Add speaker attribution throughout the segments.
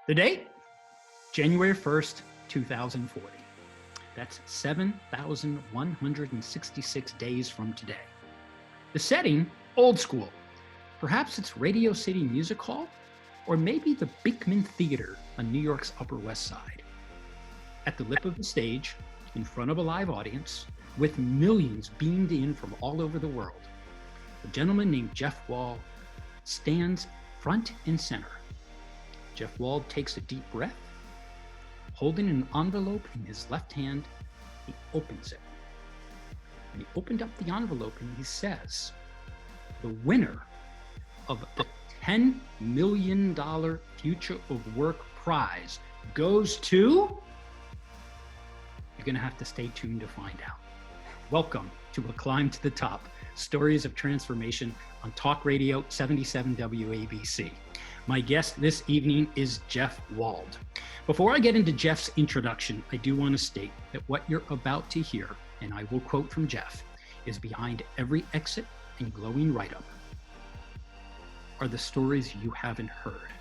Speaker 1: The date, January 1st, 2040. That's 7,166 days from today. The setting, old school. Perhaps it's Radio City Music Hall, or maybe the Beekman Theater on New York's Upper West Side. At the lip of the stage, in front of a live audience, with millions beamed in from all over the world, a gentleman named Jeff Wald stands front and center. Jeff Wald takes a deep breath. Holding an envelope in his left hand, he opens it. And he opened up the envelope and he says, the winner of the $10 million Future of Work prize goes to... You're going to have to stay tuned to find out. Welcome to A Climb to the Top, Stories of Transformation on Talk Radio 77 WABC. My guest this evening is Jeff Wald. Before I get into Jeff's introduction, I do want to state that what you're about to hear, and I will quote from Jeff, is behind every exit and glowing write-up are the stories you haven't heard.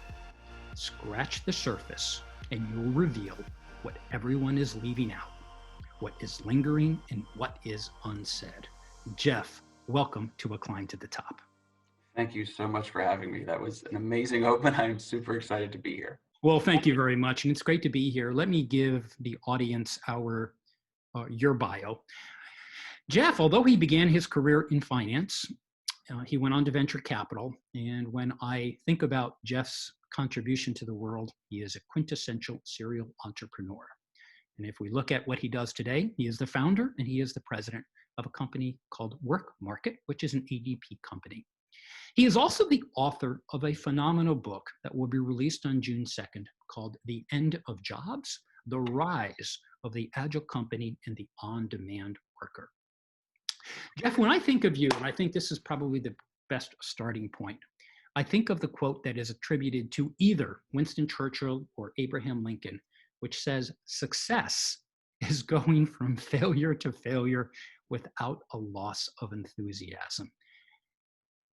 Speaker 1: Scratch the surface and you'll reveal what everyone is leaving out, what is lingering, and what is unsaid. Jeff, welcome to A Climb to the Top.
Speaker 2: Thank you so much for having me. That was an amazing open. I'm super excited to be here.
Speaker 1: Well, thank you very much. And it's great to be here. Let me give the audience your bio. Jeff, although he began his career in finance, he went on to venture capital. And when I think about Jeff's contribution to the world, he is a quintessential serial entrepreneur. And if we look at what he does today, he is the founder and he is the president of a company called WorkMarket, which is an ADP company. He is also the author of a phenomenal book that will be released on June 2nd called The End of Jobs, The Rise of the Agile Company and the On-Demand Worker. Jeff, when I think of you, and I think this is probably the best starting point, I think of the quote that is attributed to either Winston Churchill or Abraham Lincoln, which says, success is going from failure to failure without a loss of enthusiasm.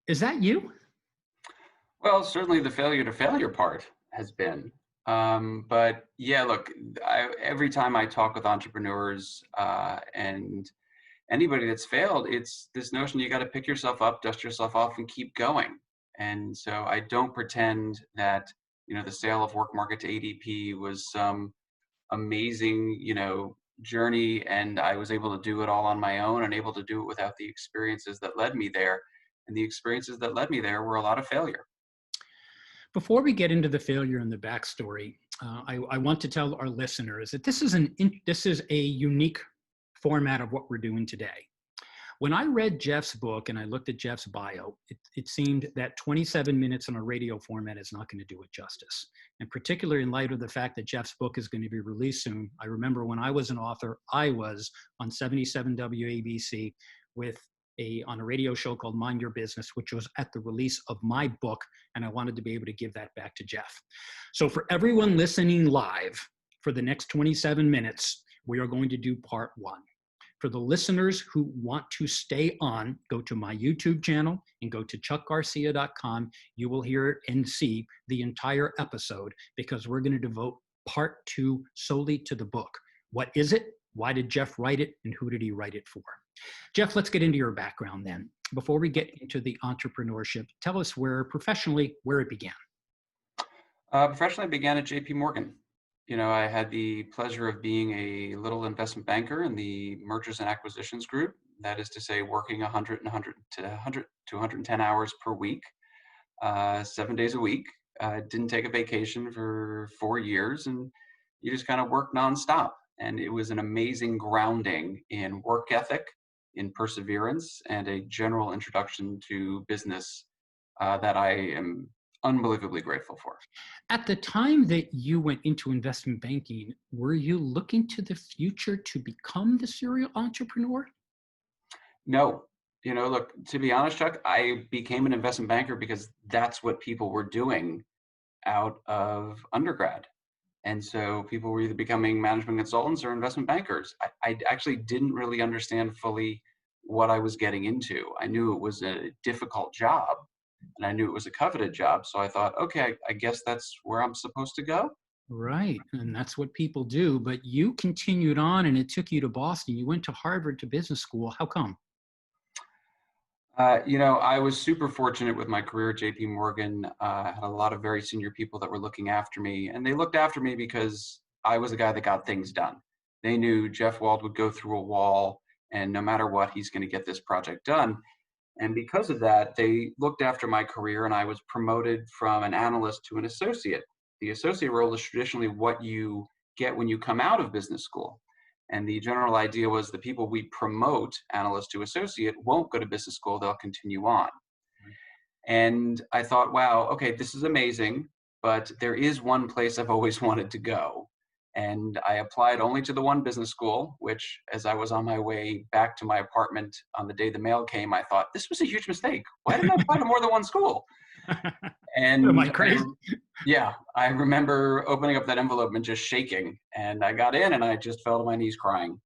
Speaker 1: Is that you?
Speaker 2: Well, certainly the failure to failure part has been. But yeah, look, every time I talk with entrepreneurs and anybody that's failed, it's this notion you got to pick yourself up, dust yourself off, and keep going. And so I don't pretend that, the sale of WorkMarket to ADP was some amazing, journey, and I was able to do it all on my own and able to do it without the experiences that led me there. And the experiences that led me there were a lot of failure.
Speaker 1: Before we get into the failure and the backstory, I want to tell our listeners that this is a unique format of what we're doing today. When I read Jeff's book and I looked at Jeff's bio, it seemed that 27 minutes in a radio format is not going to do it justice. And particularly in light of the fact that Jeff's book is going to be released soon. I remember when I was an author, I was on 77 WABC on a radio show called Mind Your Business, which was at the release of my book, and I wanted to be able to give that back to Jeff. So for everyone listening live, for the next 27 minutes, we are going to do part one. For the listeners who want to stay on, go to my YouTube channel and go to chuckgarcia.com. You will hear and see the entire episode because we're going to devote part two solely to the book. What is it? Why did Jeff write it? And who did he write it for? Jeff, let's get into your background then. Before we get into the entrepreneurship, tell us professionally, where it began.
Speaker 2: Professionally, I began at JP Morgan. I had the pleasure of being a little investment banker in the mergers and acquisitions group. That is to say, working 100 to 110 hours per week, 7 days a week. Didn't take a vacation for 4 years, and you just kind of worked nonstop. And it was an amazing grounding in work ethic, in perseverance, and a general introduction to business that I am unbelievably grateful for.
Speaker 1: At the time that you went into investment banking, were you looking to the future to become the serial entrepreneur?
Speaker 2: No. Look, to be honest, Chuck, I became an investment banker because that's what people were doing out of undergrad. And so people were either becoming management consultants or investment bankers. I actually didn't really understand fully what I was getting into. I knew it was a difficult job and I knew it was a coveted job. So I thought, okay, I guess that's where I'm supposed to go.
Speaker 1: Right. And that's what people do. But you continued on and it took you to Boston. You went to Harvard to business school. How come?
Speaker 2: I was super fortunate with my career at JP Morgan. I had a lot of very senior people that were looking after me, and they looked after me because I was a guy that got things done. They knew Jeff Wald would go through a wall, and no matter what, he's going to get this project done. And because of that, they looked after my career, and I was promoted from an analyst to an associate. The associate role is traditionally what you get when you come out of business school. And the general idea was the people we promote, analyst to associate, won't go to business school, they'll continue on. And I thought, wow, okay, this is amazing, but there is one place I've always wanted to go. And I applied only to the one business school, which, as I was on my way back to my apartment on the day the mail came, I thought, this was a huge mistake. Why didn't I apply to more than one school?
Speaker 1: Am I
Speaker 2: And
Speaker 1: crazy?
Speaker 2: yeah, I remember opening up that envelope and just shaking. And I got in and I just fell to my knees crying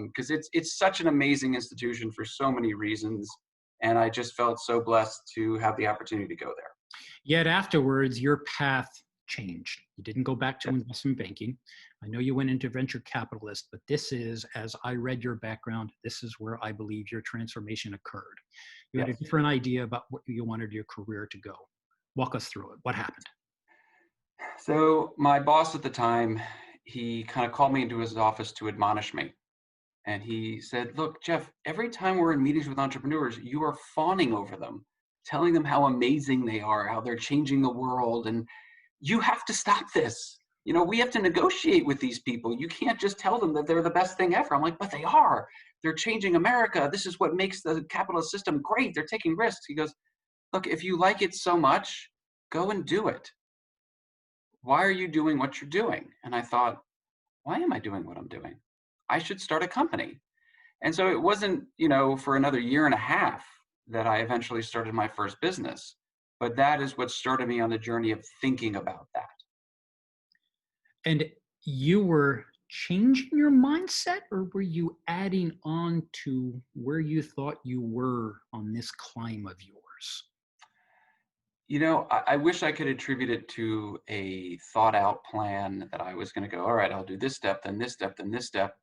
Speaker 2: because it's such an amazing institution for so many reasons. And I just felt so blessed to have the opportunity to go there.
Speaker 1: Yet afterwards, your path changed. You didn't go back to investment banking. I know you went into venture capitalist, but this is, as I read your background, this is where I believe your transformation occurred. You had a
Speaker 2: Yes.
Speaker 1: different idea about what you wanted your career to go. Walk us through it. What happened?
Speaker 2: So my boss at the time, he kind of called me into his office to admonish me. And he said, look, Jeff, every time we're in meetings with entrepreneurs, you are fawning over them, telling them how amazing they are, how they're changing the world. And you have to stop this. We have to negotiate with these people. You can't just tell them that they're the best thing ever. I'm like, but they are. They're changing America. This is what makes the capitalist system great. They're taking risks. He goes, look, if you like it so much, go and do it. Why are you doing what you're doing? And I thought, why am I doing what I'm doing? I should start a company. And so it wasn't, for another year and a half that I eventually started my first business. But that is what started me on the journey of thinking about that.
Speaker 1: And you were changing your mindset, or were you adding on to where you thought you were on this climb of yours?
Speaker 2: I wish I could attribute it to a thought out plan that I was going to go, all right, I'll do this step, then this step, then this step.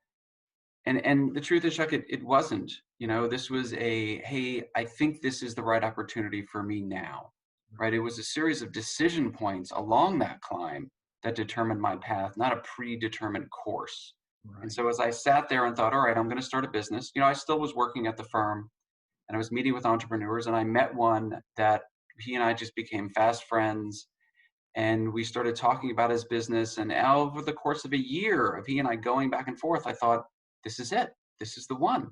Speaker 2: And the truth is, Chuck, it wasn't. This was hey, I think this is the right opportunity for me now, right? It was a series of decision points along that climb that determined my path, not a predetermined course. And
Speaker 1: Right.
Speaker 2: so as I sat there and thought, all right, I'm going to start a business, I still was working at the firm and I was meeting with entrepreneurs and I met one that he and I just became fast friends. And we started talking about his business. And over the course of a year of he and I going back and forth, I thought, this is it. This is the one.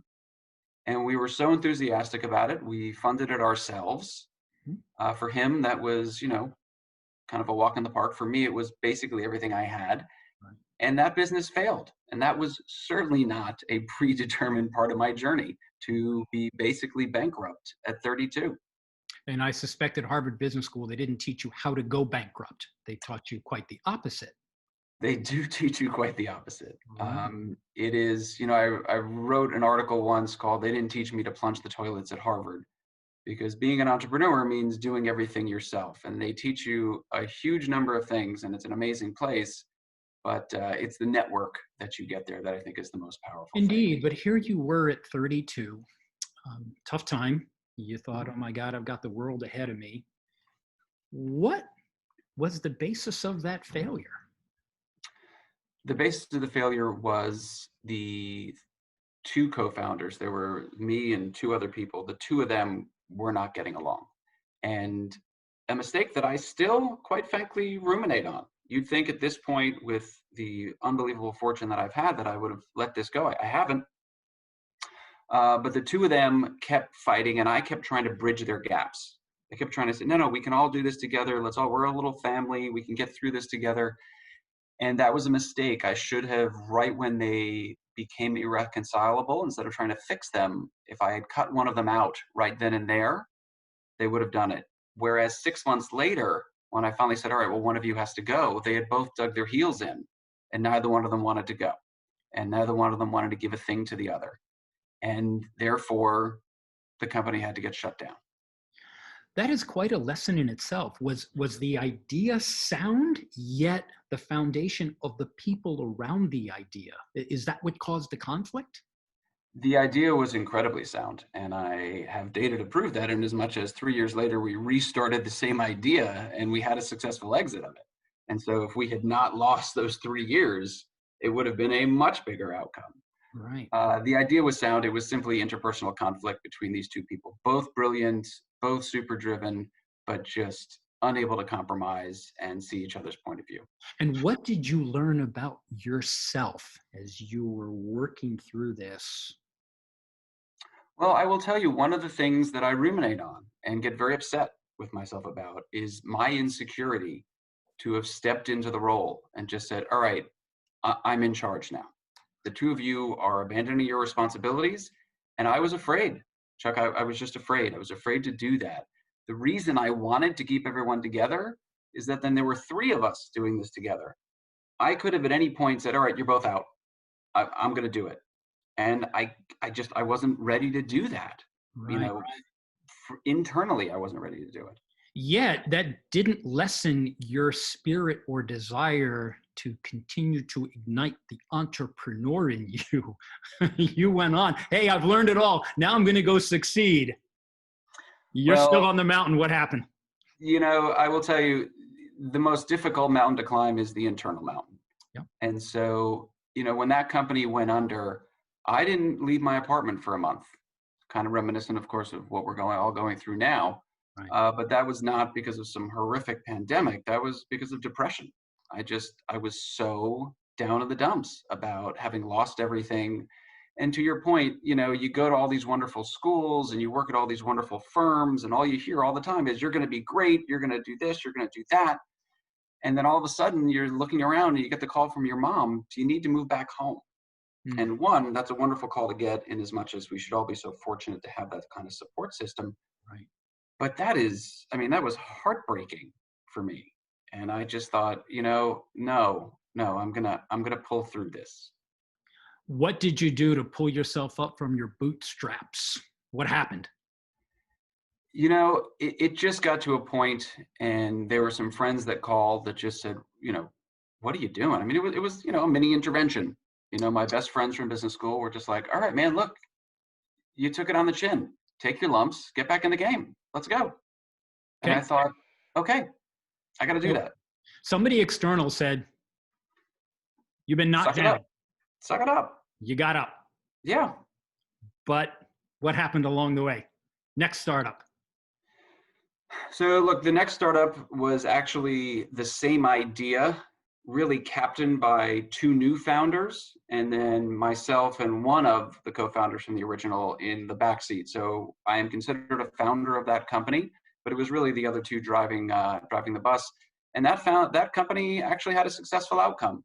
Speaker 2: And we were so enthusiastic about it. We funded it ourselves.
Speaker 1: Mhm.
Speaker 2: For him, that was, kind of a walk in the park. For me, it was basically everything I had.
Speaker 1: Right.
Speaker 2: And that business failed. And that was certainly not a predetermined part of my journey to be basically bankrupt at 32.
Speaker 1: And I suspect at Harvard Business School, they didn't teach you how to go bankrupt. They taught you quite the opposite.
Speaker 2: They do teach you quite the opposite.
Speaker 1: Right.
Speaker 2: It is, I wrote an article once called They Didn't Teach Me to Plunge the Toilets at Harvard, because being an entrepreneur means doing everything yourself. And they teach you a huge number of things, and it's an amazing place. But it's the network that you get there that I think is the most powerful thing.
Speaker 1: Indeed. But here you were at 32. Tough time. You thought,
Speaker 2: Mhm.
Speaker 1: oh my God, I've got the world ahead of me. What was the basis of that failure?
Speaker 2: The basis of the failure was the two co-founders. There were me and two other people. The two of them were not getting along. And a mistake that I still, quite frankly, ruminate on. You'd think at this point, with the unbelievable fortune that I've had, that I would have let this go. I haven't. But the two of them kept fighting, and I kept trying to bridge their gaps. I kept trying to say, no, we can all do this together. We're a little family. We can get through this together. And that was a mistake. I should have, right when they became irreconcilable, instead of trying to fix them, if I had cut one of them out right then and there, they would have done it. Whereas 6 months later, when I finally said, all right, well, one of you has to go, they had both dug their heels in, and neither one of them wanted to go. And neither one of them wanted to give a thing to the other. And therefore, the company had to get shut down.
Speaker 1: That is quite a lesson in itself. Was the idea sound, yet the foundation of the people around the idea? Is that what caused the conflict?
Speaker 2: The idea was incredibly sound, and I have data to prove that. In as much as 3 years later, we restarted the same idea and we had a successful exit of it. And so, if we had not lost those 3 years, it would have been a much bigger outcome.
Speaker 1: Right.
Speaker 2: The idea was sound. It was simply interpersonal conflict between these two people, both brilliant, both super driven, but just unable to compromise and see each other's point of view.
Speaker 1: And what did you learn about yourself as you were working through this?
Speaker 2: Well, I will tell you, one of the things that I ruminate on and get very upset with myself about is my insecurity to have stepped into the role and just said, all right, I'm in charge now. The two of you are abandoning your responsibilities. And I was afraid, Chuck. I was just afraid. I was afraid to do that. The reason I wanted to keep everyone together is that then there were three of us doing this together. I could have at any point said, all right, you're both out. I'm going to do it. And I wasn't ready to do that. You
Speaker 1: Right.
Speaker 2: know, internally, I wasn't ready to do it.
Speaker 1: Yet that didn't lessen your spirit or desire to continue to ignite the entrepreneur in you. You went on, hey, I've learned it all. Now I'm going to go succeed. You're still
Speaker 2: Well,
Speaker 1: on the mountain. What happened?
Speaker 2: I will tell you, the most difficult mountain to climb is the internal mountain.
Speaker 1: Yep.
Speaker 2: And so, when that company went under, I didn't leave my apartment for a month. Kind of reminiscent, of course, of what we're all going through now.
Speaker 1: Right.
Speaker 2: But that was not because of some horrific pandemic. That was because of depression. I was so down in the dumps about having lost everything. And to your point, you go to all these wonderful schools and you work at all these wonderful firms, and all you hear all the time is you're going to be great, you're going to do this, you're going to do that. And then all of a sudden you're looking around and you get the call from your mom, do you need to move back home?
Speaker 1: Mm.
Speaker 2: And one, that's a wonderful call to get, in as much as we should all be so fortunate to have that kind of support system.
Speaker 1: Right.
Speaker 2: But that was heartbreaking for me. And I just thought, no, I'm gonna pull through this.
Speaker 1: What did you do to pull yourself up from your bootstraps? What happened?
Speaker 2: It just got to a point, and there were some friends that called that just said, what are you doing? I mean, it was a mini intervention. My best friends from business school were just like, all right, man, look, you took it on the chin. Take your lumps, get back in the game. Let's go. And
Speaker 1: Okay.
Speaker 2: I thought, okay, I got to do that.
Speaker 1: Somebody external said, you've been knocked down.
Speaker 2: Suck it up.
Speaker 1: You got up.
Speaker 2: Yeah.
Speaker 1: But what happened along the way? Next startup.
Speaker 2: So look, the next startup was actually the same idea, really captained by two new founders, and then myself and one of the co-founders from the original in the backseat. So I am considered a founder of that company, but it was really the other two driving the bus. And that company actually had a successful outcome.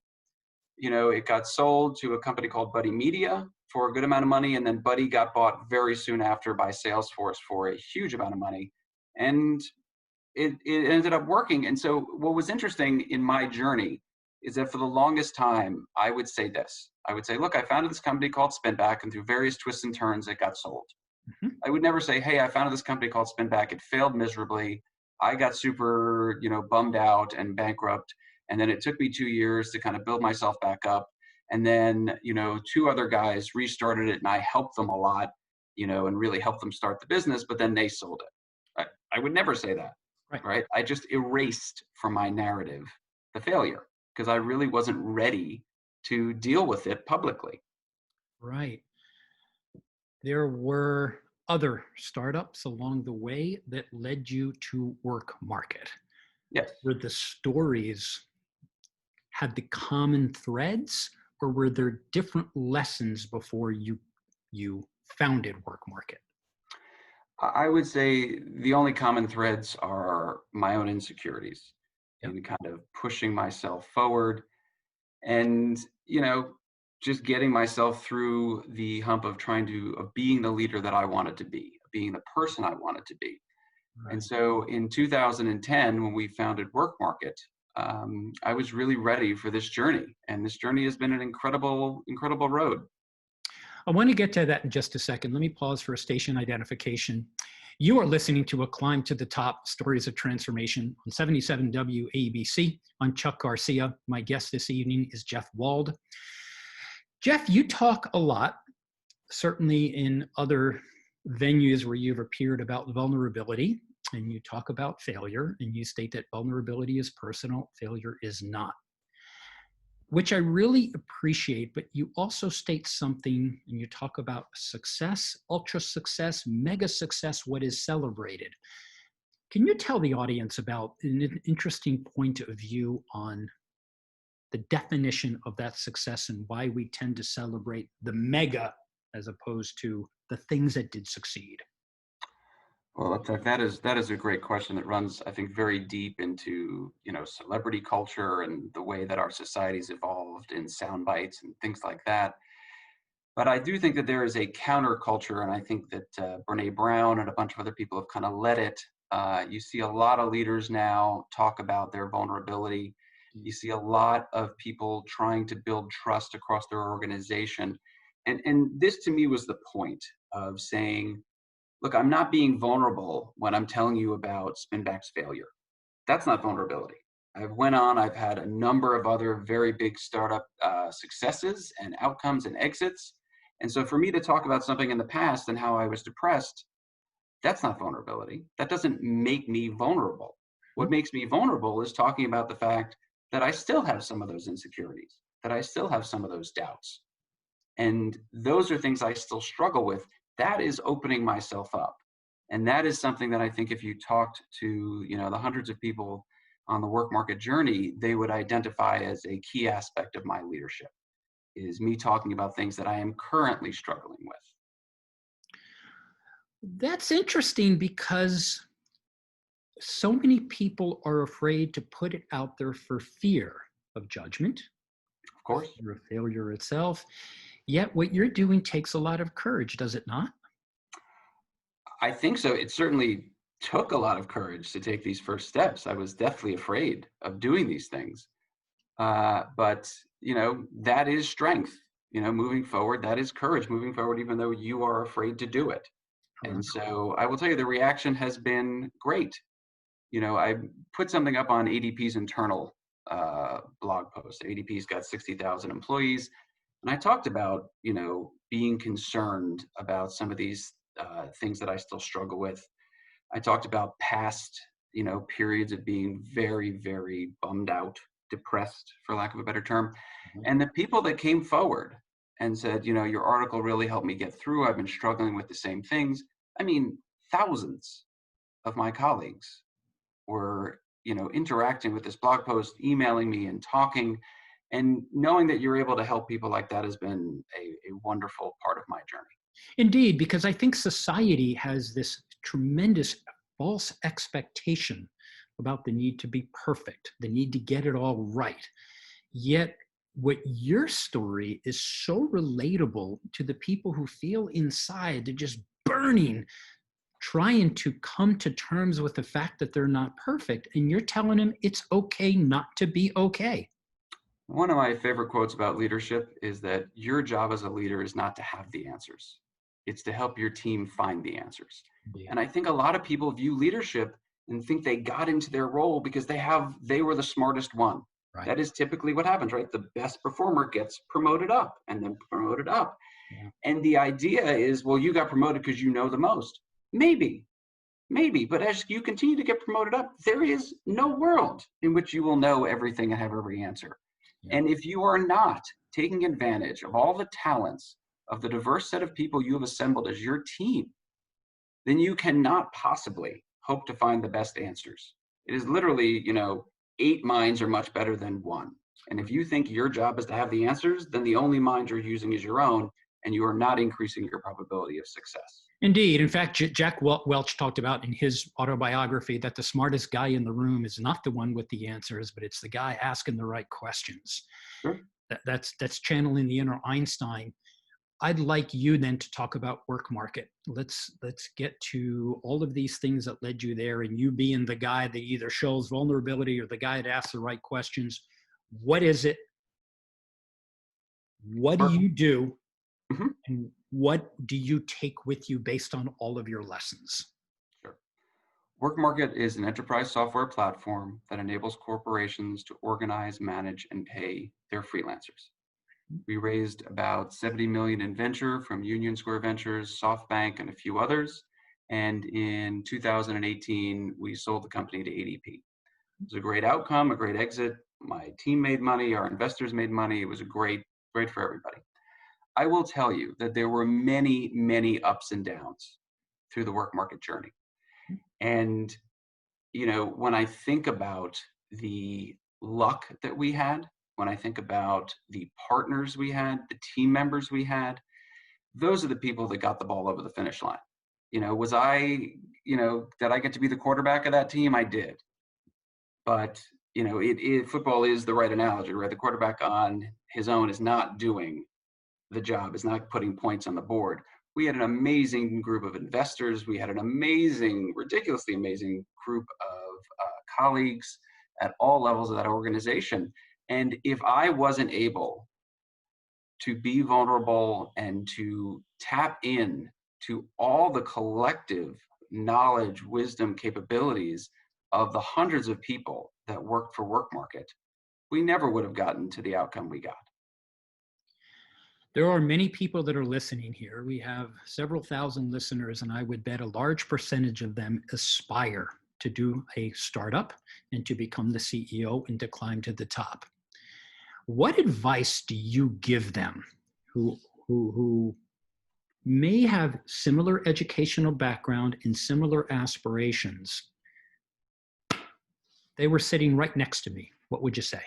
Speaker 2: It got sold to a company called Buddy Media for a good amount of money, and then Buddy got bought very soon after by Salesforce for a huge amount of money. And it ended up working. And so what was interesting in my journey is that for the longest time, I would say this. I would say, look, I founded this company called Spinback, and through various twists and turns, it got sold. Mm-hmm. I would never say, hey, I founded this company called Spinback. It failed miserably. I got super, bummed out and bankrupt. And then it took me 2 years to kind of build myself back up. And then, two other guys restarted it, and I helped them a lot, and really helped them start the business, but then they sold it. I would never say that, right? I just erased from my narrative the failure, because I really wasn't ready to deal with it publicly.
Speaker 1: Right. There were other startups along the way that led you to WorkMarket.
Speaker 2: Yes.
Speaker 1: Were the stories had the common threads, or were there different lessons before you founded WorkMarket?
Speaker 2: I would say the only common threads are my own insecurities. Yep. And kind of pushing myself forward and, just getting myself through the hump of being the leader that I wanted to be, being the person I wanted to be. Right. And so in 2010, when we founded WorkMarket, I was really ready for this journey. And this journey has been an incredible, incredible road.
Speaker 1: I want to get to that in just a second. Let me pause for a station identification. You are listening to A Climb to the Top, Stories of Transformation on 77 WABC. I'm Chuck Garcia. My guest this evening is Jeff Wald. Jeff, you talk a lot, certainly in other venues where you've appeared, about vulnerability, and you talk about failure, and you state that vulnerability is personal, failure is not, which I really appreciate. But you also state something, and you talk about success, ultra success, mega success, what is celebrated. Can you tell the audience about an interesting point of view on the definition of that success and why we tend to celebrate the mega as opposed to the things that did succeed?
Speaker 2: Well, that is a great question that runs, I think, very deep into, celebrity culture and the way that our society's evolved in sound bites and things like that. But I do think that there is a counterculture, and I think that Brene Brown and a bunch of other people have kind of led it. You see a lot of leaders now talk about their vulnerability. You see a lot of people trying to build trust across their organization. And this to me was the point of saying, look, I'm not being vulnerable when I'm telling you about Spinback's failure. That's not vulnerability. I've had a number of other very big startup successes and outcomes and exits. And so for me to talk about something in the past and how I was depressed, that's not vulnerability. That doesn't make me vulnerable. What makes me vulnerable is talking about the fact that I still have some of those insecurities, that I still have some of those doubts. And those are things I still struggle with. That is opening myself up. And that is something that I think if you talked to, the hundreds of people on the WorkMarket journey, they would identify as a key aspect of my leadership, is me talking about things that I am currently struggling with.
Speaker 1: That's interesting because so many people are afraid to put it out there for fear of judgment,
Speaker 2: Of course.
Speaker 1: fear of failure itself. Yet what you're doing takes a lot of courage, does it not?
Speaker 2: I think so. It certainly took a lot of courage to take these first steps. I was deathly afraid of doing these things. But that is strength, moving forward. That is courage moving forward, even though you are afraid to do it. And so I will tell you, the reaction has been great. I put something up on ADP's internal blog post. ADP's got 60,000 employees. And I talked about, being concerned about some of these things that I still struggle with. I talked about past, periods of being very, very bummed out, depressed, for lack of a better term. And the people that came forward and said, your article really helped me get through. I've been struggling with the same things. I mean, thousands of my colleagues were, interacting with this blog post, emailing me and talking. And knowing that you're able to help people like that has been a wonderful part of my journey.
Speaker 1: Indeed, because I think society has this tremendous false expectation about the need to be perfect, the need to get it all right. Yet what your story is so relatable to the people who feel inside they're just burning, trying to come to terms with the fact that they're not perfect. And you're telling them it's okay not to be okay.
Speaker 2: One of my favorite quotes about leadership is that your job as a leader is not to have the answers. It's to help your team find the answers.
Speaker 1: Indeed.
Speaker 2: And I think a lot of people view leadership and think they got into their role because they were the smartest one.
Speaker 1: Right.
Speaker 2: That is typically what happens, right? The best performer gets promoted up and then promoted up.
Speaker 1: Yeah.
Speaker 2: And the idea is, well, you got promoted because you know the most. Maybe, but as you continue to get promoted up, there is no world in which you will know everything and have every answer.
Speaker 1: Yeah.
Speaker 2: And if you are not taking advantage of all the talents of the diverse set of people you have assembled as your team, then you cannot possibly hope to find the best answers. It is literally, 8 minds are much better than 1. And if you think your job is to have the answers, then the only mind you're using is your own, and you are not increasing your probability of success.
Speaker 1: Indeed. In fact, Jack Welch talked about in his autobiography that the smartest guy in the room is not the one with the answers, but it's the guy asking the right questions.
Speaker 2: Sure.
Speaker 1: That's channeling the inner Einstein. I'd like you then to talk about WorkMarket. Let's get to all of these things that led you there, and you being the guy that either shows vulnerability or the guy that asks the right questions. What is it? What do you do?
Speaker 2: Mm-hmm.
Speaker 1: And what do you take with you based on all of your lessons?
Speaker 2: Sure. WorkMarket is an enterprise software platform that enables corporations to organize, manage, and pay their freelancers. We raised about 70 million in venture from Union Square Ventures, SoftBank, and a few others. And in 2018, we sold the company to ADP. It was a great outcome, a great exit. My team made money, our investors made money. It was a great for everybody. I will tell you that there were many, many ups and downs through the WorkMarket journey. And, when I think about the luck that we had, when I think about the partners we had, the team members we had, those are the people that got the ball over the finish line. Was I, did I get to be the quarterback of that team? I did. But, football is the right analogy, right? The quarterback on his own is not doing the job, is not putting points on the board. We had an amazing group of investors. We had an amazing, ridiculously amazing group of colleagues at all levels of that organization. And if I wasn't able to be vulnerable and to tap in to all the collective knowledge, wisdom, capabilities of the hundreds of people that worked for WorkMarket, we never would have gotten to the outcome we got.
Speaker 1: There are many people that are listening here. We have several thousand listeners, and I would bet a large percentage of them aspire to do a startup and to become the CEO and to climb to the top. What advice do you give them who may have similar educational background and similar aspirations? They were sitting right next to me. What would you say?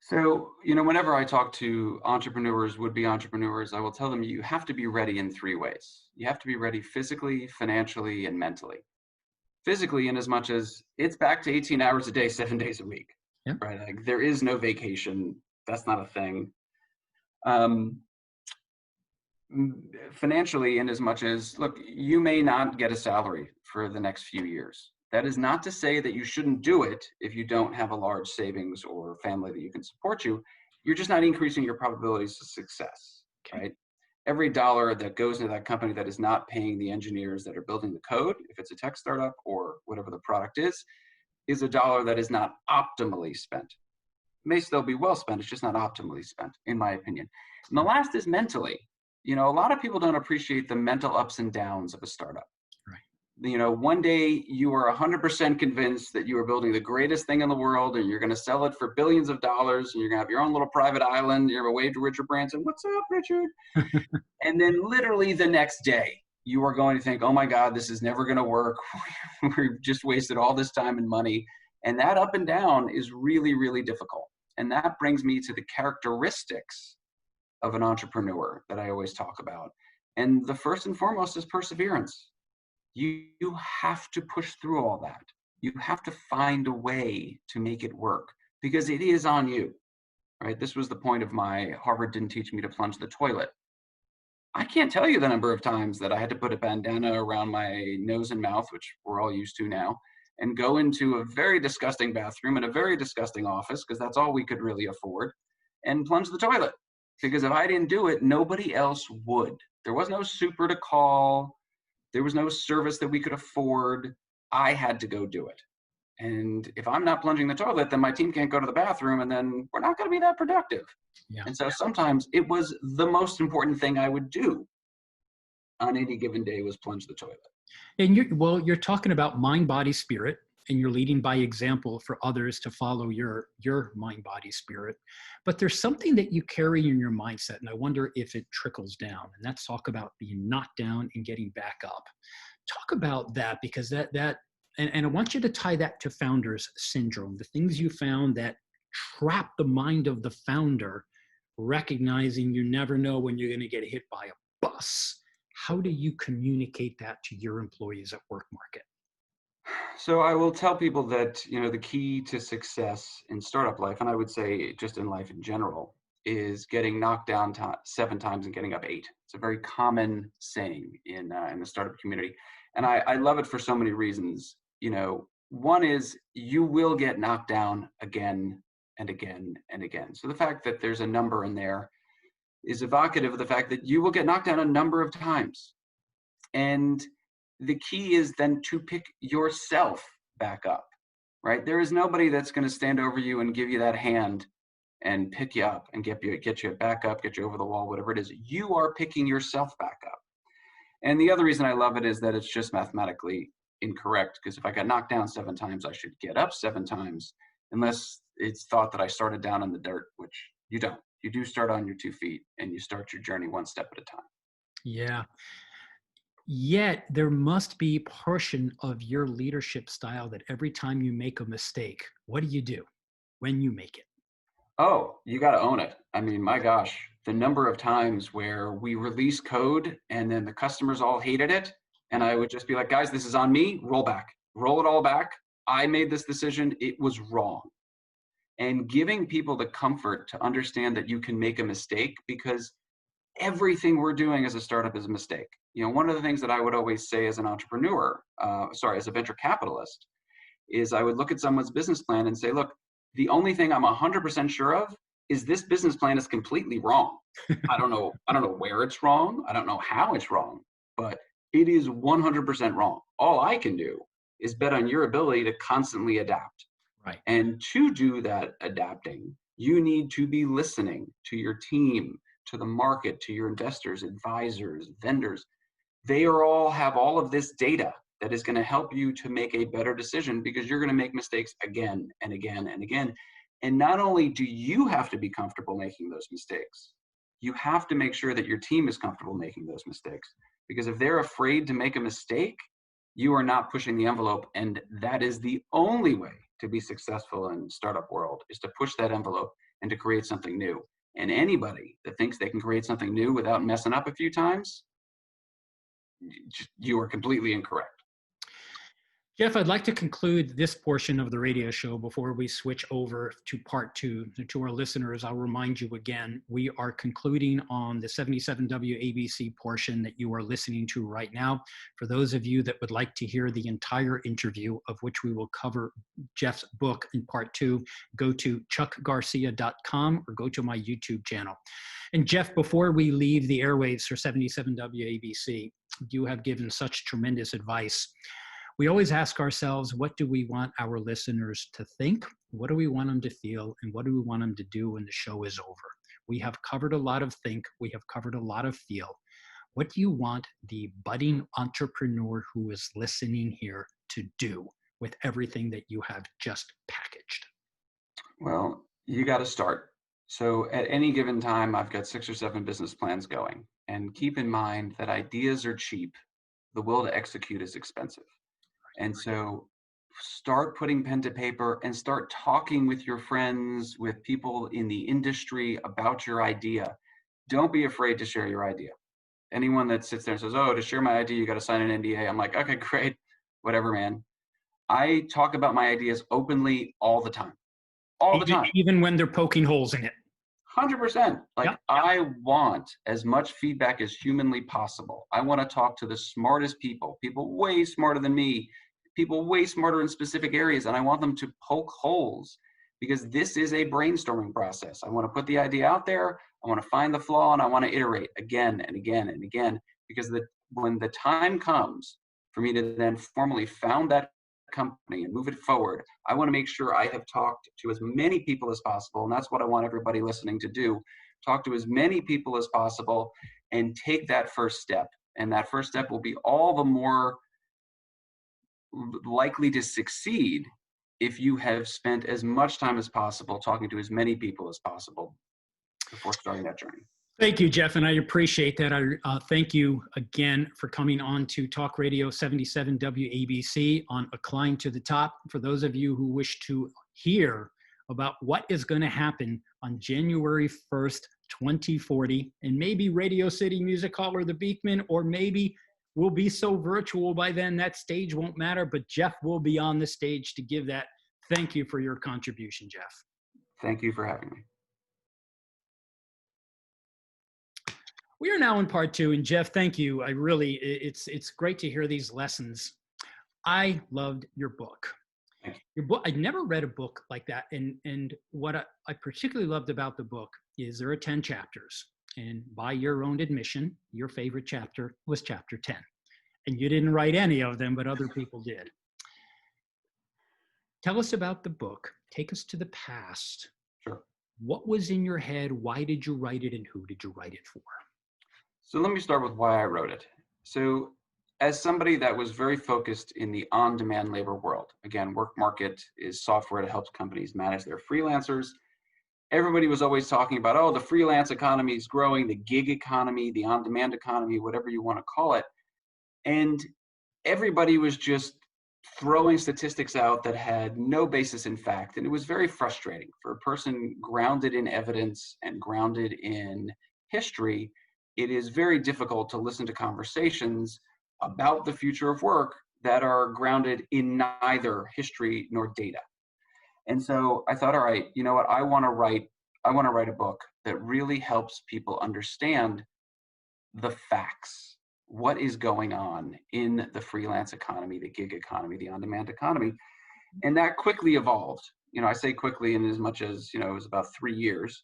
Speaker 2: So, whenever I talk to entrepreneurs, would-be entrepreneurs, I will tell them you have to be ready in three ways. You have to be ready physically, financially, and mentally. Physically, in as much as it's back to 18 hours a day, 7 days a week,
Speaker 1: Yeah.
Speaker 2: right? Like, there is no vacation. That's not a thing. Financially, in as much as, look, you may not get a salary for the next few years. That is not to say that you shouldn't do it if you don't have a large savings or family that you can support you. You're just not increasing your probabilities of success, right? Every dollar that goes into that company that is not paying the engineers that are building the code, if it's a tech startup or whatever the product is a dollar that is not optimally spent. It may still be well spent, it's just not optimally spent, in my opinion. And the last is mentally. A lot of people don't appreciate the mental ups and downs of a startup. One day you are 100% convinced that you are building the greatest thing in the world and you're going to sell it for billions of dollars and you're going to have your own little private island. You're going to wave to Richard Branson, "What's up, Richard?" And then literally the next day you are going to think, "Oh my God, this is never going to work. We've just wasted all this time and money." And that up and down is really, really difficult. And that brings me to the characteristics of an entrepreneur that I always talk about. And the first and foremost is perseverance. You have to push through all that. You have to find a way to make it work because it is on you, right? This was the point of my Harvard didn't teach me to plunge the toilet. I can't tell you the number of times that I had to put a bandana around my nose and mouth, which we're all used to now, and go into a very disgusting bathroom in a very disgusting office, because that's all we could really afford, and plunge the toilet. Because if I didn't do it, nobody else would. There was no super to call. There was no service that we could afford. I had to go do it. And if I'm not plunging the toilet, then my team can't go to the bathroom, and then we're not going to be that productive. Yeah. And so sometimes it was the most important thing I would do on any given day was plunge the toilet.
Speaker 1: And you're talking about mind, body, spirit, and you're leading by example for others to follow your mind, body, spirit. But there's something that you carry in your mindset, and I wonder if it trickles down. And that's talk about being knocked down and getting back up. Talk about that, because and I want you to tie that to founder's syndrome, the things you found that trap the mind of the founder, recognizing you never know when you're going to get hit by a bus. How do you communicate that to your employees at WorkMarket?
Speaker 2: So I will tell people that, the key to success in startup life, and I would say just in life in general, is getting knocked down 7 times and getting up 8. It's a very common saying in the startup community. And I love it for so many reasons. One is you will get knocked down again and again and again. So the fact that there's a number in there is evocative of the fact that you will get knocked down a number of times. And the key is then to pick yourself back up, right? There is nobody that's going to stand over you and give you that hand and pick you up and get you back up, get you over the wall, whatever it is. You are picking yourself back up. And the other reason I love it is that it's just mathematically incorrect, because if I got knocked down 7 times, I should get up 7 times, unless it's thought that I started down in the dirt, which you don't. You do start on your 2 feet, and you start your journey 1 step at a time.
Speaker 1: Yeah. Yet there must be a portion of your leadership style that every time you make a mistake, what do you do when you make it?
Speaker 2: Oh, you got to own it. I mean, my gosh, the number of times where we release code and then the customers all hated it. And I would just be like, guys, this is on me. Roll back, roll it all back. I made this decision. It was wrong. And giving people the comfort to understand that you can make a mistake, because everything we're doing as a startup is a mistake. You know, one of the things that I would always say as an entrepreneur, as a venture capitalist, is I would look at someone's business plan and say, look, the only thing I'm 100% sure of is this business plan is completely wrong. I don't know where it's wrong. I don't know how it's wrong, but it is 100% wrong. All I can do is bet on your ability to constantly adapt.
Speaker 1: Right.
Speaker 2: And to do that adapting, you need to be listening to your team, to the market, to your investors, advisors, vendors. They are all have all of this data that is going to help you to make a better decision, because you're going to make mistakes again and again and again. And not only do you have to be comfortable making those mistakes, you have to make sure that your team is comfortable making those mistakes. Because if they're afraid to make a mistake, you are not pushing the envelope. And that is the only way to be successful in startup world, is to push that envelope and to create something new. And anybody that thinks they can create something new without messing up a few times, you are completely incorrect.
Speaker 1: Jeff, I'd like to conclude this portion of the radio show before we switch over to part 2. To our listeners, I'll remind you again, we are concluding on the 77 WABC portion that you are listening to right now. For those of you that would like to hear the entire interview, of which we will cover Jeff's book in part 2, go to chuckgarcia.com or go to my YouTube channel. And Jeff, before we leave the airwaves for 77 WABC, you have given such tremendous advice. We always ask ourselves, what do we want our listeners to think? What do we want them to feel? And what do we want them to do when the show is over? We have covered a lot of think. We have covered a lot of feel. What do you want the budding entrepreneur who is listening here to do with everything that you have just packaged?
Speaker 2: Well, you got to start. So at any given time, I've got 6 or 7 business plans going. And keep in mind that ideas are cheap. The will to execute is expensive. And so start putting pen to paper and start talking with your friends, with people in the industry about your idea. Don't be afraid to share your idea. Anyone that sits there and says, oh, to share my idea, you got to sign an NDA. I'm like, okay, great. Whatever, man. I talk about my ideas openly all the time. All the time.
Speaker 1: Even when they're poking holes in it.
Speaker 2: 100%. Like,
Speaker 1: Yep.
Speaker 2: I want as much feedback as humanly possible. I want to talk to the smartest people way smarter than me, people way smarter in specific areas. And I want them to poke holes, because this is a brainstorming process. I want to put the idea out there. I want to find the flaw, and I want to iterate again and again and again, because when the time comes for me to then formally found that company and move it forward, I want to make sure I have talked to as many people as possible. And that's what I want everybody listening to do. Talk to as many people as possible and take that first step. And that first step will be all the more likely to succeed if you have spent as much time as possible talking to as many people as possible before starting that journey.
Speaker 1: Thank you, Jeff, and I appreciate that. I thank you again for coming on to Talk Radio 77 WABC on A Climb to the Top. For those of you who wish to hear about what is going to happen on January 1st, 2040, and maybe Radio City Music Hall or the Beekman, or maybe we'll be so virtual by then that stage won't matter, but Jeff will be on the stage to give that. Thank you for your contribution, Jeff.
Speaker 2: Thank you for having me.
Speaker 1: We are now in part 2, and Jeff, thank you. It's great to hear these lessons. I loved your book. Your book, I'd never read a book like that, and what I particularly loved about the book is there are 10 chapters. And by your own admission, your favorite chapter was chapter 10. And you didn't write any of them, but other people did. Tell us about the book. Take us to the past.
Speaker 2: Sure.
Speaker 1: What was in your head? Why did you write it? And who did you write it for?
Speaker 2: So let me start with why I wrote it. So as somebody that was very focused in the on-demand labor world, again, WorkMarket is software that helps companies manage their freelancers. Everybody was always talking about, oh, the freelance economy is growing, the gig economy, the on-demand economy, whatever you want to call it. And everybody was just throwing statistics out that had no basis in fact. And it was very frustrating for a person grounded in evidence and grounded in history. It is very difficult to listen to conversations about the future of work that are grounded in neither history nor data. And so I thought, all right, you know what? I want to write a book that really helps people understand the facts. What is going on in the freelance economy, the gig economy, the on-demand economy? And that quickly evolved. I say quickly in as much as, it was about 3 years.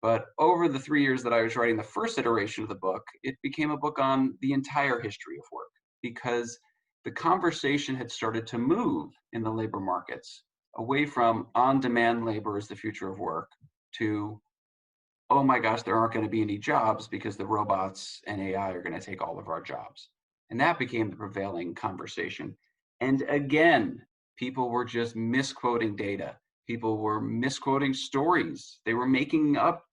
Speaker 2: But over the 3 years that I was writing the first iteration of the book, it became a book on the entire history of work, because the conversation had started to move in the labor markets away from on-demand labor as the future of work to, oh my gosh, there aren't going to be any jobs because the robots and AI are going to take all of our jobs. And that became the prevailing conversation. And again, people were just misquoting data. People were misquoting stories. They were making up,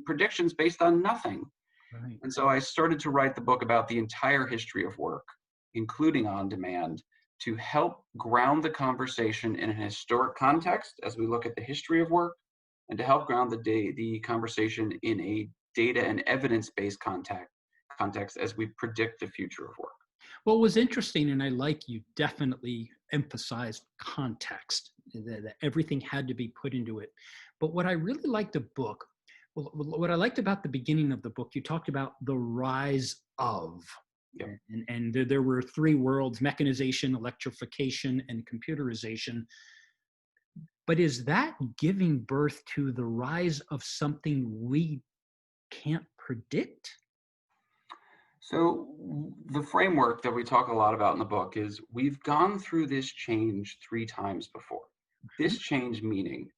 Speaker 2: predictions based on nothing.
Speaker 1: Right.
Speaker 2: And so I started to write the book about the entire history of work, including on demand, to help ground the conversation in an historic context as we look at the history of work, and to help ground the conversation in a data and evidence-based context as we predict the future of work.
Speaker 1: Well, it was interesting, and I like you definitely emphasized context, that everything had to be put into it. But what I really liked the book, what I liked about the beginning of the book, you talked about the rise of.
Speaker 2: Yep.
Speaker 1: And there were 3 worlds: mechanization, electrification, and computerization. But is that giving birth to the rise of something we can't predict?
Speaker 2: So the framework that we talk a lot about in the book is we've gone through this change 3 times before. This change meaning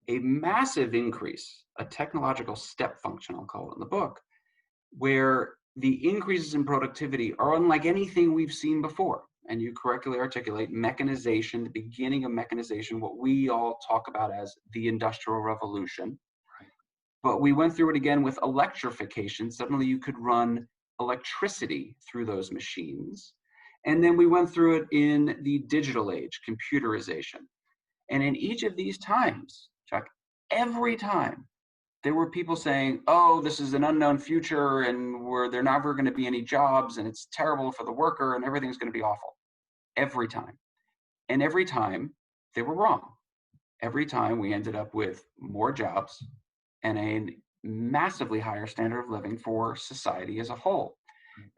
Speaker 2: a massive increase, a technological step function, I'll call it in the book, where the increases in productivity are unlike anything we've seen before. And you correctly articulate mechanization, the beginning of mechanization, what we all talk about as the Industrial Revolution.
Speaker 1: Right.
Speaker 2: But we went through it again with electrification. Suddenly you could run electricity through those machines. And then we went through it in the digital age, computerization. And in each of these times, Chuck, every time there were people saying, oh, this is an unknown future and there never going to be any jobs and it's terrible for the worker and everything's going to be awful. Every time. And every time they were wrong. Every time we ended up with more jobs and a massively higher standard of living for society as a whole.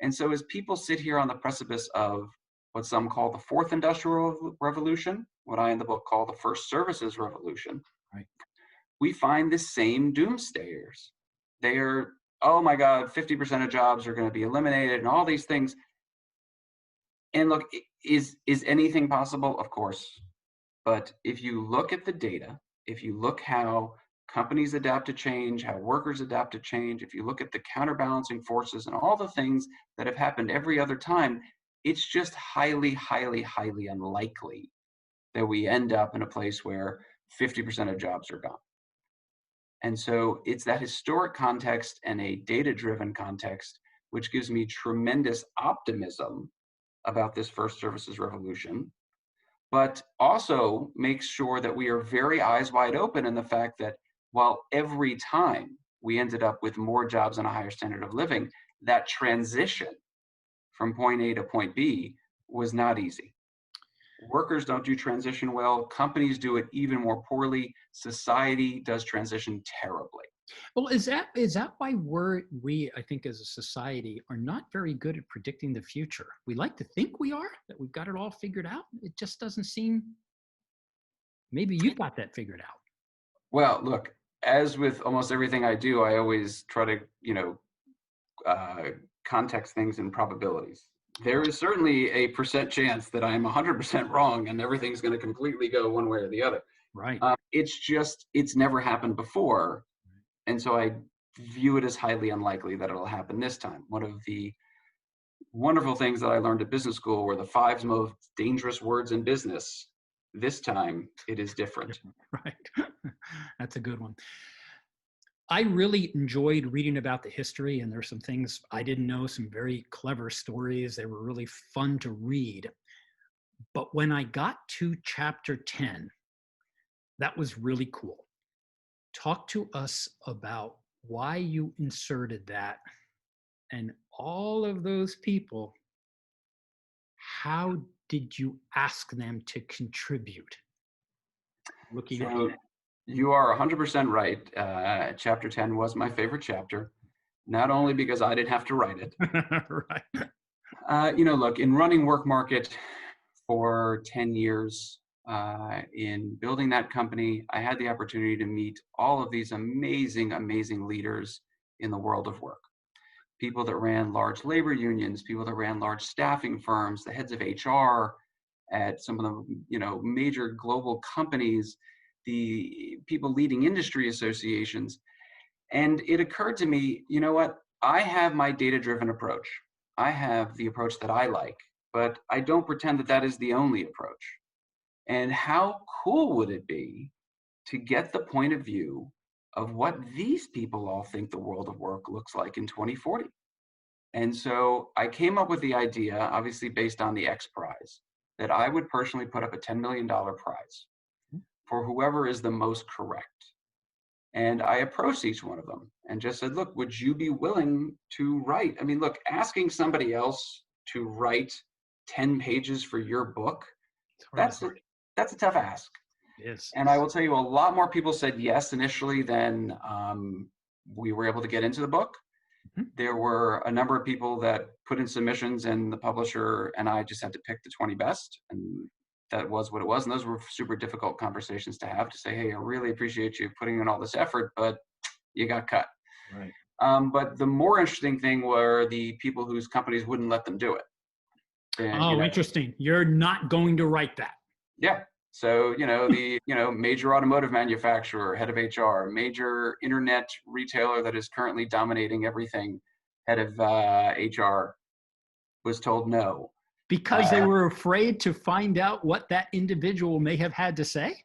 Speaker 2: And so as people sit here on the precipice of what some call the 4th Industrial Revolution, what I in the book call the 1st Services Revolution,
Speaker 1: right,
Speaker 2: we find the same doomsayers. They are, oh my God, 50% of jobs are going to be eliminated and all these things. And look, is anything possible? Of course. But if you look at the data, if you look how companies adapt to change, how workers adapt to change, if you look at the counterbalancing forces and all the things that have happened every other time, it's just highly, highly, highly unlikely that we end up in a place where 50% of jobs are gone. And so it's that historic context and a data-driven context, which gives me tremendous optimism about this 1st Services Revolution, but also makes sure that we are very eyes wide open in the fact that while every time we ended up with more jobs and a higher standard of living, that transition from point A to point B was not easy. Workers don't do transition well. Companies do it even more poorly. Society does transition terribly.
Speaker 1: Well, is that why we, I think, as a society, are not very good at predicting the future? We like to think we are, that we've got it all figured out. It just doesn't seem. Maybe you've got that figured out.
Speaker 2: Well, look, as with almost everything I do, I always try to, context things in probabilities. There is certainly a percent chance that I'm 100% wrong and everything's going to completely go one way or the other.
Speaker 1: Right.
Speaker 2: It's never happened before. And so I view it as highly unlikely that it'll happen this time. One of the wonderful things that I learned at business school were the 5 most dangerous words in business. This time it is different.
Speaker 1: Right. That's a good one. I really enjoyed reading about the history, and there's some things I didn't know, some very clever stories. They were really fun to read. But when I got to chapter 10, that was really cool. Talk to us about why you inserted that and all of those people. How did you ask them to contribute? Looking
Speaker 2: So
Speaker 1: at
Speaker 2: you are 100% right. Chapter 10 was my favorite chapter, not only because I didn't have to write it.
Speaker 1: Right.
Speaker 2: Look, in running WorkMarket for 10 years, in building that company, I had the opportunity to meet all of these amazing, amazing leaders in the world of work. People that ran large labor unions, people that ran large staffing firms, the heads of HR at some of the major global companies, the people leading industry associations. And it occurred to me, you know what? I have my data-driven approach. I have the approach that I like, but I don't pretend that that is the only approach. And how cool would it be to get the point of view of what these people all think the world of work looks like in 2040? And so I came up with the idea, obviously based on the X Prize, that I would personally put up a $10 million prize for whoever is the most correct. And I approached each one of them and just said, look, would you be willing to write? I mean, look, asking somebody else to write 10 pages for your book, that's a tough ask.
Speaker 1: Yes.
Speaker 2: And I will tell you, a lot more people said yes initially than we were able to get into the book.
Speaker 1: Mm-hmm.
Speaker 2: There were a number of people that put in submissions, and the publisher and I just had to pick the 20 best. And that was what it was. And those were super difficult conversations to have, to say, hey, I really appreciate you putting in all this effort, but you got cut.
Speaker 1: Right.
Speaker 2: But the more interesting thing were the people whose companies wouldn't let them do it. And,
Speaker 1: interesting. You're not going to write that.
Speaker 2: Yeah. So, the, major automotive manufacturer, head of HR, major internet retailer that is currently dominating everything, head of HR, was told no.
Speaker 1: Because they were afraid to find out what that individual may have had to say?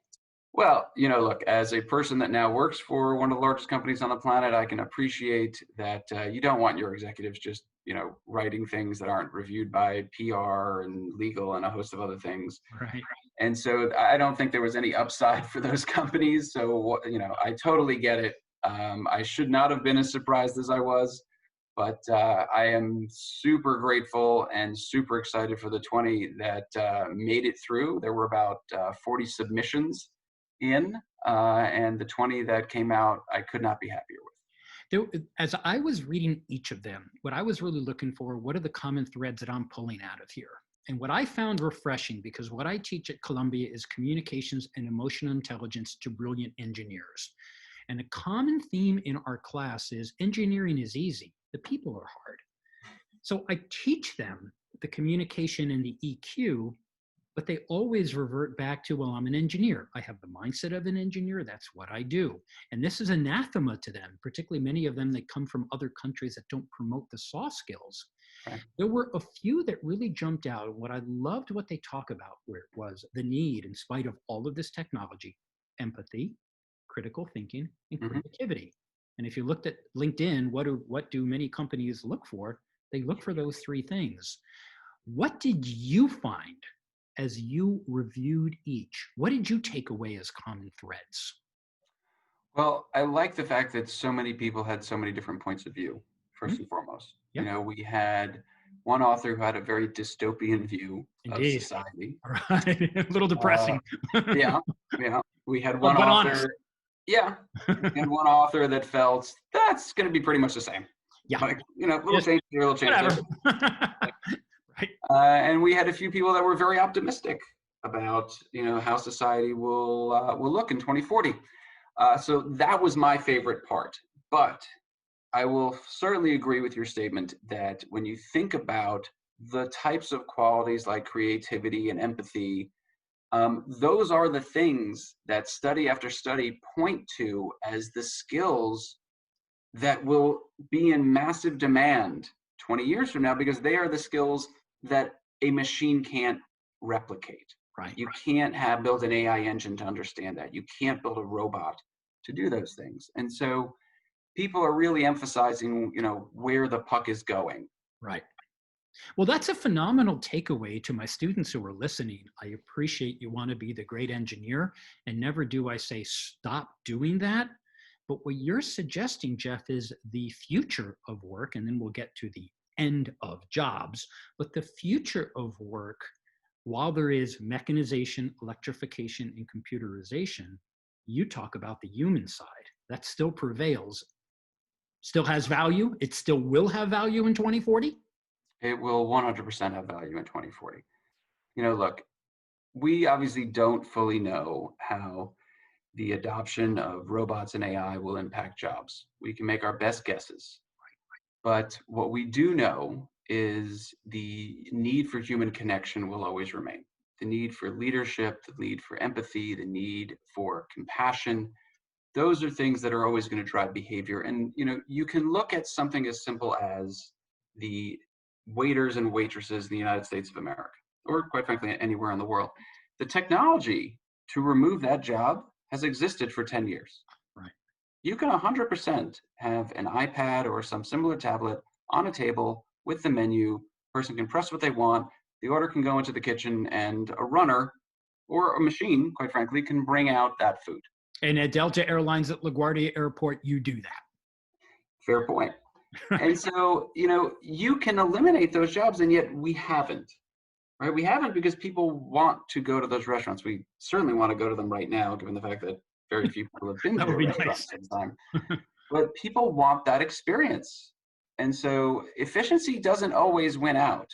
Speaker 2: Well, look, as a person that now works for one of the largest companies on the planet, I can appreciate that you don't want your executives just, writing things that aren't reviewed by PR and legal and a host of other things.
Speaker 1: Right.
Speaker 2: And so I don't think there was any upside for those companies. So, I totally get it. I should not have been as surprised as I was, but I am super grateful and super excited for the 20 that made it through. There were about 40 submissions in, and the 20 that came out, I could not be happier with.
Speaker 1: As I was reading each of them, what I was really looking for, what are the common threads that I'm pulling out of here? And what I found refreshing, because what I teach at Columbia is communications and emotional intelligence to brilliant engineers. And a common theme in our class is engineering is easy, the people are hard. So I teach them the communication and the EQ, but they always revert back to, well, I'm an engineer. I have the mindset of an engineer. That's what I do. And this is anathema to them, particularly many of them that come from other countries that don't promote the soft skills. Right. There were a few that really jumped out. What I loved what they talk about, where it was the need, in spite of all of this technology, empathy, critical thinking, and creativity. And if you looked at LinkedIn, what do many companies look for? They look for those 3 things. What did you find as you reviewed each? What did you take away as common threads?
Speaker 2: Well, I like the fact that so many people had so many different points of view, first and foremost. Yep. We had one author who had a very dystopian view of society.
Speaker 1: Right. A little depressing.
Speaker 2: Yeah. We had one author. Honest. Yeah. And one author that felt that's going to be pretty much the same.
Speaker 1: Yeah.
Speaker 2: Like, little change here, little change there.
Speaker 1: Right.
Speaker 2: And we had a few people that were very optimistic about, how society will look in 2040. So that was my favorite part. But I will certainly agree with your statement that when you think about the types of qualities like creativity and empathy, those are the things that study after study point to as the skills that will be in massive demand 20 years from now, because they are the skills that a machine can't replicate.
Speaker 1: Right.
Speaker 2: You can't build an AI engine to understand that. You can't build a robot to do those things. And so people are really emphasizing, where the puck is going.
Speaker 1: Right. Well, that's a phenomenal takeaway to my students who are listening. I appreciate you want to be the great engineer, and never do I say stop doing that. But what you're suggesting, Jeff, is the future of work, and then we'll get to the end of jobs. But the future of work, while there is mechanization, electrification, and computerization, you talk about the human side. That still prevails, still has value. It still will have value in 2040.
Speaker 2: It will 100% have value in 2040. Look, we obviously don't fully know how the adoption of robots and AI will impact jobs. We can make our best guesses. But what we do know is the need for human connection will always remain. The need for leadership, the need for empathy, the need for compassion. Those are things that are always going to drive behavior. And, you can look at something as simple as the waiters and waitresses in the United States of America, or quite frankly, anywhere in the world. The technology to remove that job has existed for 10 years.
Speaker 1: Right.
Speaker 2: You can 100% have an iPad or some similar tablet on a table with the menu. Person can press what they want. The order can go into the kitchen, and a runner or a machine, quite frankly, can bring out that food.
Speaker 1: And at Delta Airlines at LaGuardia Airport, you do that.
Speaker 2: Fair point. And so, you can eliminate those jobs, and yet we haven't. Right? We haven't, because people want to go to those restaurants. We certainly want to go to them right now, given the fact that very few people have been to a restaurant at the time. But people want that experience. And so efficiency doesn't always win out.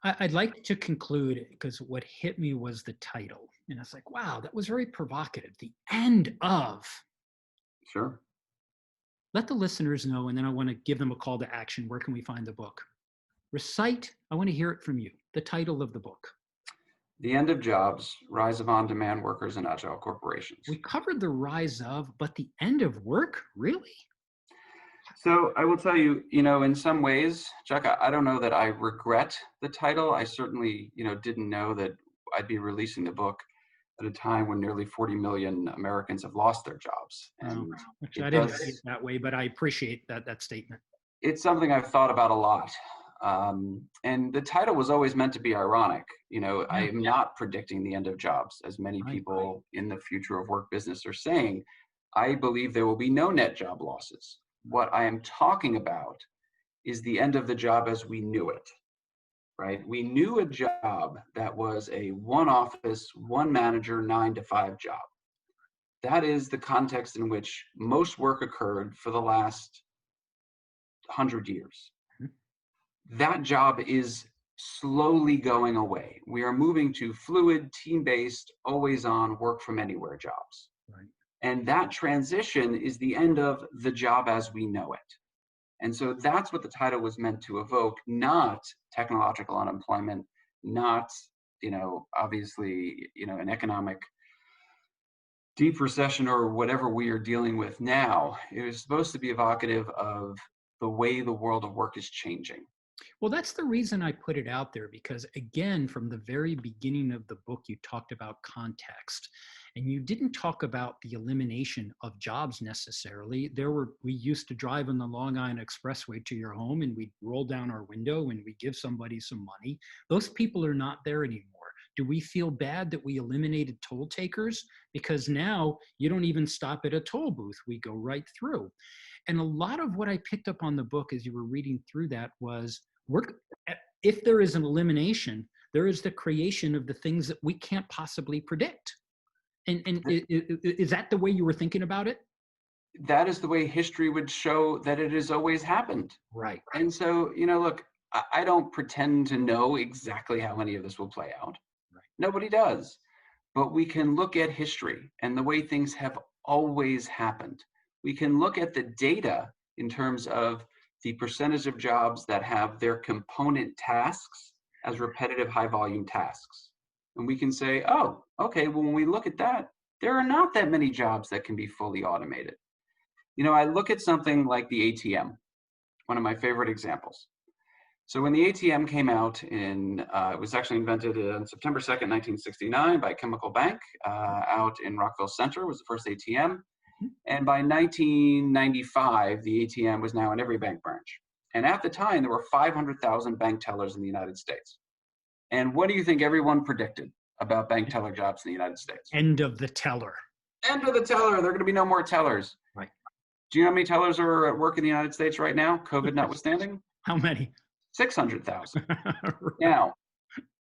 Speaker 1: I'd like to conclude, because what hit me was the title. And it's like, wow, that was very provocative. The end of.
Speaker 2: Sure.
Speaker 1: Let the listeners know, and then I want to give them a call to action. Where can we find the book? Recite, I want to hear it from you, the title of the book.
Speaker 2: The End of Jobs, Rise of On-Demand Workers and Agile Corporations.
Speaker 1: We covered the rise of, but the end of work? Really?
Speaker 2: So I will tell you, in some ways, Chuck, I don't know that I regret the title. I certainly, didn't know that I'd be releasing the book at a time when nearly 40 million Americans have lost their jobs. And
Speaker 1: which I didn't see it that way, but I appreciate that statement.
Speaker 2: It's something I've thought about a lot. And the title was always meant to be ironic. I am not predicting the end of jobs, as many people in the future of work business are saying. I believe there will be no net job losses. What I am talking about is the end of the job as we knew it, right? We knew a job that was a one office, one manager, 9-to-5 job. That is the context in which most work occurred for the last 100 years. That job is slowly going away. We are moving to fluid, team-based, always-on, work from anywhere jobs.
Speaker 1: Right.
Speaker 2: And that transition is the end of the job as we know it. And so that's what the title was meant to evoke, not technological unemployment, not, obviously, an economic deep recession or whatever we are dealing with now. It was supposed to be evocative of the way the world of work is changing.
Speaker 1: Well, that's the reason I put it out there, because again, from the very beginning of the book, you talked about context, and you didn't talk about the elimination of jobs necessarily. We used to drive on the Long Island Expressway to your home, and we'd roll down our window and we'd give somebody some money. Those people are not there anymore. Do we feel bad that we eliminated toll takers? Because now you don't even stop at a toll booth. We go right through. And a lot of what I picked up on the book as you were reading through that was, if there is an elimination, there is the creation of the things that we can't possibly predict. And is that the way you were thinking about it?
Speaker 2: That is the way history would show that it has always happened.
Speaker 1: Right.
Speaker 2: And so, look, I don't pretend to know exactly how any of this will play out.
Speaker 1: Right.
Speaker 2: Nobody does. but we can look at history and the way things have always happened. We can look at the data in terms of the percentage of jobs that have their component tasks as repetitive high volume tasks. And we can say, oh, okay, well, when we look at that, there are not that many jobs that can be fully automated. I look at something like the ATM, one of my favorite examples. So when the ATM came out it was actually invented on September 2nd, 1969 by Chemical Bank out in Rockville Center was the first ATM. And by 1995, the ATM was now in every bank branch. And at the time, there were 500,000 bank tellers in the United States. And what do you think everyone predicted about bank teller jobs in the United States?
Speaker 1: End of the teller.
Speaker 2: End of the teller. There are going to be no more tellers.
Speaker 1: Right.
Speaker 2: Do you know how many tellers are at work in the United States right now, COVID notwithstanding?
Speaker 1: How many?
Speaker 2: 600,000.
Speaker 1: Right.
Speaker 2: Now,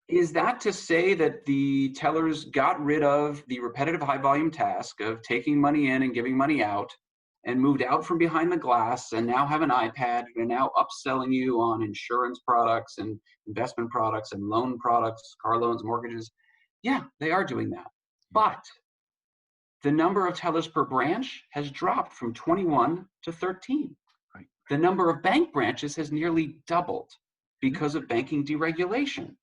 Speaker 2: is that to say that the tellers got rid of the repetitive high volume task of taking money in and giving money out and moved out from behind the glass and now have an iPad and are now upselling you on insurance products and investment products and loan products, car loans, mortgages? Yeah, they are doing that. But the number of tellers per branch has dropped from 21 to 13.
Speaker 1: Right.
Speaker 2: The number of bank branches has nearly doubled because of banking deregulation.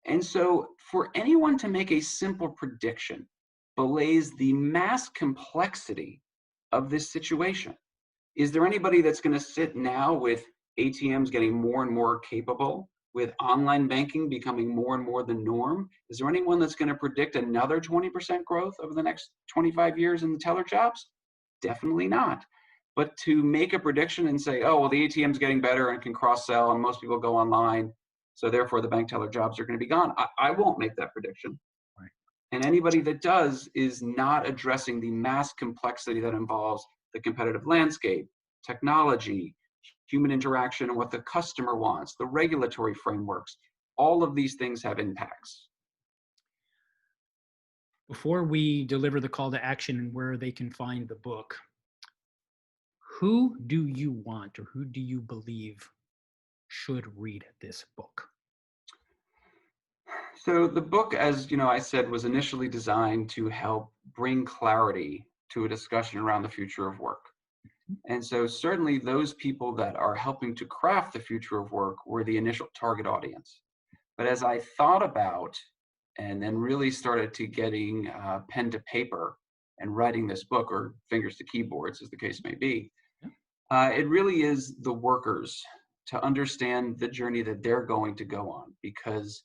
Speaker 2: And so for anyone to make a simple prediction belays the mass complexity of this situation. Is there anybody that's going to sit now with ATMs getting more and more capable, with online banking becoming more and more the norm? Is there anyone that's going to predict another 20% growth over the next 25 years in the teller jobs? Definitely not. But to make a prediction and say, oh, well, the ATM's getting better and can cross-sell and most people go online, so therefore the bank teller jobs are going to be gone. I won't make that prediction.
Speaker 1: Right.
Speaker 2: And anybody that does is not addressing the mass complexity that involves the competitive landscape, technology, human interaction, and what the customer wants, the regulatory frameworks. All of these things have impacts.
Speaker 1: Before we deliver the call to action and where they can find the book, who do you want or who do you believe should read this book?
Speaker 2: So the book, as I said, was initially designed to help bring clarity to a discussion around the future of work. And so certainly those people that are helping to craft the future of work were the initial target audience. But as I thought about and then really started to getting pen to paper and writing this book, or fingers to keyboards as the case may be, it really is the workers to understand the journey that they're going to go on, because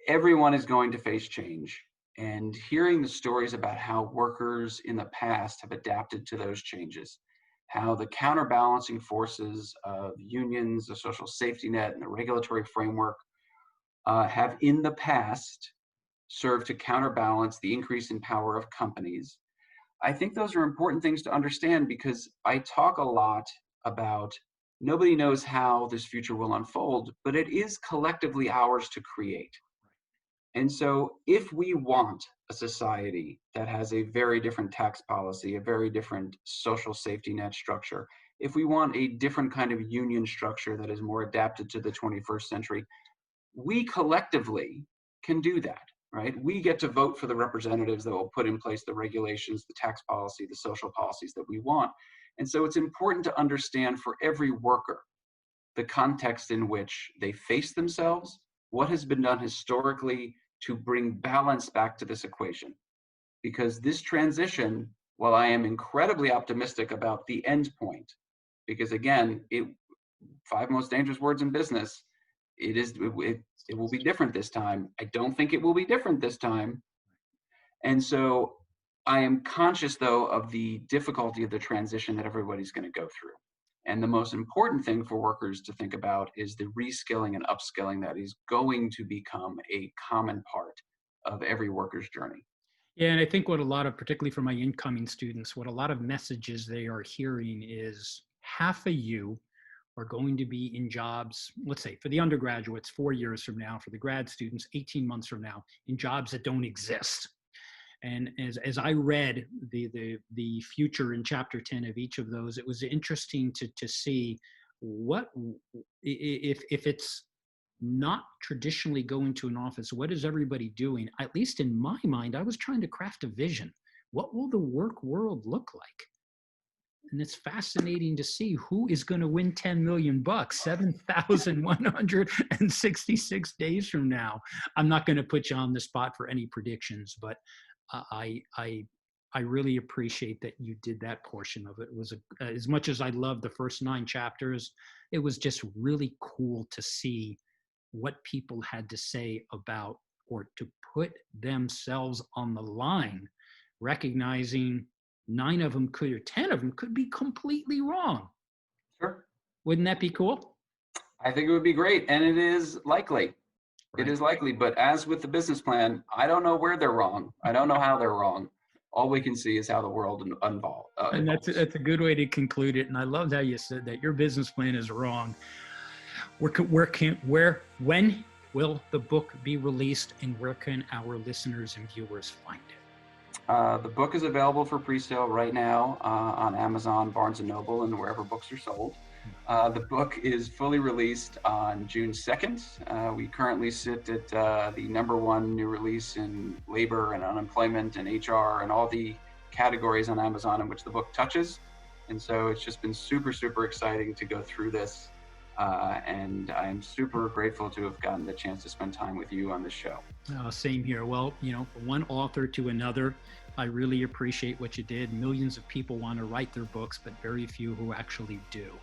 Speaker 2: everyone is going to face change. And hearing the stories about how workers in the past have adapted to those changes, how the counterbalancing forces of unions, the social safety net, and the regulatory framework have in the past served to counterbalance the increase in power of companies. I think those are important things to understand, because I talk a lot about nobody knows how this future will unfold, but it is collectively ours to create. And so if we want a society that has a very different tax policy, a very different social safety net structure, if we want a different kind of union structure that is more adapted to the 21st century, we collectively can do that, right? We get to vote for the representatives that will put in place the regulations, the tax policy, the social policies that we want. And so it's important to understand for every worker the context in which they face themselves, what has been done historically to bring balance back to this equation. Because this transition, while I am incredibly optimistic about the end point, because again, 5 most dangerous words in business, it will be different this time. I don't think it will be different this time. And so I am conscious, though, of the difficulty of the transition that everybody's going to go through. And the most important thing for workers to think about is the reskilling and upskilling that is going to become a common part of every worker's journey.
Speaker 1: Yeah, and I think what a lot of, particularly for my incoming students, what a lot of messages they are hearing is half of you are going to be in jobs, let's say for the undergraduates, 4 years from now, for the grad students, 18 months from now, in jobs that don't exist. And as I read the future in chapter 10 of each of those, it was interesting to see what if it's not traditionally go into an office. What is everybody doing? At least in my mind, I was trying to craft a vision. What will the work world look like? And it's fascinating to see who is going to win 10 million bucks 7,166 days from now. I'm not going to put you on the spot for any predictions, but I really appreciate that you did that portion of it. It was as much as I loved the first 9 chapters, it was just really cool to see what people had to say about, or to put themselves on the line, recognizing 9 of them could, or 10 of them could be completely wrong.
Speaker 2: Sure.
Speaker 1: Wouldn't that be cool?
Speaker 2: I think it would be great. And it is likely.
Speaker 1: Right.
Speaker 2: It is likely. But as with the business plan, I don't know where they're wrong. I don't know how they're wrong. All we can see is how the world evolves.
Speaker 1: And that's a good way to conclude it. And I loved how you said that your business plan is wrong. When will the book be released, and where can our listeners and viewers find it?
Speaker 2: The book is available for pre-sale right now on Amazon, Barnes & Noble, and wherever books are sold. The book is fully released on June 2nd. We currently sit at the #1 new release in labor and unemployment and HR and all the categories on Amazon in which the book touches. And so it's just been super, super exciting to go through this. And I'm super grateful to have gotten the chance to spend time with you on this show.
Speaker 1: Same here. Well, from one author to another, I really appreciate what you did. Millions of people want to write their books, but very few who actually do.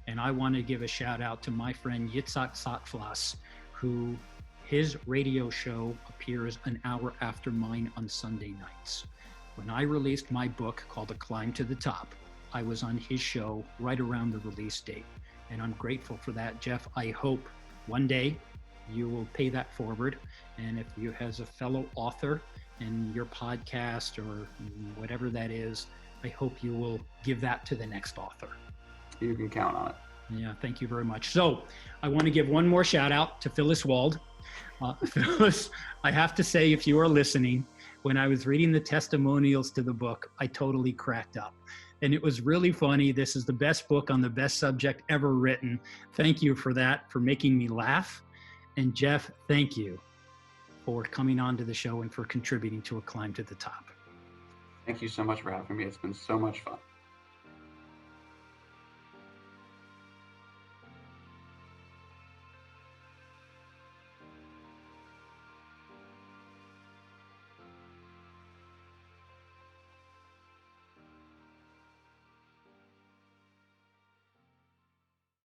Speaker 1: And I want to give a shout out to my friend Yitzhak Sattflas, who his radio show appears an hour after mine on Sunday nights. When I released my book called A Climb to the Top, I was on his show right around the release date. And I'm grateful for that, Jeff. I hope one day you will pay that forward. And if you, as a fellow author in your podcast or whatever that is, I hope you will give that to the next author.
Speaker 2: You can count on it.
Speaker 1: Yeah, thank you very much. So I want to give one more shout out to Phyllis Wald. Phyllis, I have to say, if you are listening, when I was reading the testimonials to the book, I totally cracked up. And it was really funny. This is the best book on the best subject ever written. Thank you for that, for making me laugh. And Jeff, thank you for coming on to the show and for contributing to A Climb to the Top.
Speaker 2: Thank you so much for having me. It's been so much fun.